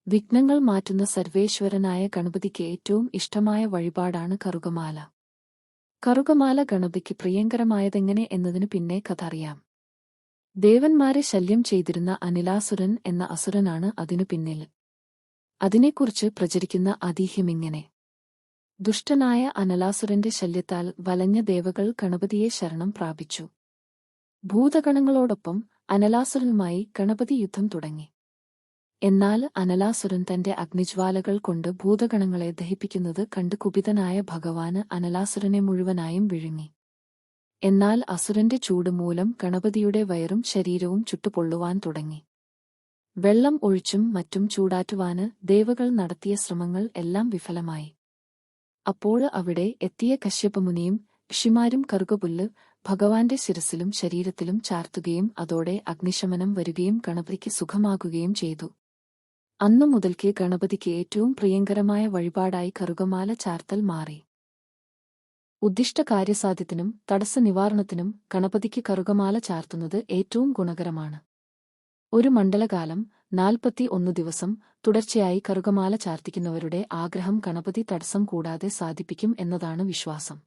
വിഘ്നങ്ങൾ മാറ്റുന്ന സർവേശ്വരനായ ഗണപതിക്ക് ഏറ്റവും ഇഷ്ടമായ വഴിപാടാണ് കറുകമാല. കറുകമാല ഗണപതിക്ക് പ്രിയങ്കരമായതെങ്ങനെ എന്നതിനു പിന്നെ കഥ അറിയാം. ദേവന്മാരെ ശല്യം ചെയ്തിരുന്ന അനിലാസുരൻ എന്ന അസുരനാണ് അതിനു പിന്നിൽ. അതിനെക്കുറിച്ച് പ്രചരിക്കുന്ന ഐതിഹ്യമിങ്ങനെ. ദുഷ്ടനായ അനലാസുരന്റെ ശല്യത്താൽ വലഞ്ഞ ദേവകൾ ഗണപതിയെ ശരണം പ്രാപിച്ചു. ഭൂതഗണങ്ങളോടൊപ്പം അനലാസുരനുമായി ഗണപതി യുദ്ധം തുടങ്ങി. എന്നാൽ അനലാസുരൻ തന്റെ അഗ്നിജ്വാലകൾ കൊണ്ട് ഭൂതഗണങ്ങളെ ദഹിപ്പിക്കുന്നത് കണ്ട് കുപിതനായ ഭഗവാന് അനലാസുരനെ മുഴുവനായും വിഴുങ്ങി. എന്നാൽ അസുരന്റെ ചൂട് മൂലം ഗണപതിയുടെ വയറും ശരീരവും ചുട്ടുപൊള്ളുവാൻ തുടങ്ങി. വെള്ളം ഒഴിച്ചും മറ്റും ചൂടാറ്റുവാന് ദേവകൾ നടത്തിയ ശ്രമങ്ങൾ എല്ലാം വിഫലമായി. അപ്പോൾ അവിടെ എത്തിയ കശ്യപമുനിയും ഋഷിമാരും കറുകപുല്ല് ഭഗവാന്റെ ശിരസിലും ശരീരത്തിലും ചാർത്തുകയും അതോടെ അഗ്നിശമനം വരുകയും ഗണപതിക്ക് സുഖമാകുകയും ചെയ്തു. അന്നു മുതൽക്കേ ഗണപതിക്ക് ഏറ്റവും പ്രിയങ്കരമായ വഴിപാടായി കറുകമാല ചാർത്തൽ മാറി. ഉദ്ദിഷ്ട കാര്യസാധ്യത്തിനും തടസ്സ നിവാരണത്തിനും ഗണപതിക്ക് കറുകമാല ചാർത്തുന്നത് ഏറ്റവും ഗുണകരമാണ്. ഒരു മണ്ഡലകാലം 41 ദിവസം തുടർച്ചയായി കറുകമാല ചാർത്തിക്കുന്നവരുടെ ആഗ്രഹം ഗണപതി തടസ്സം കൂടാതെ സാധിപ്പിക്കും എന്നതാണ് വിശ്വാസം.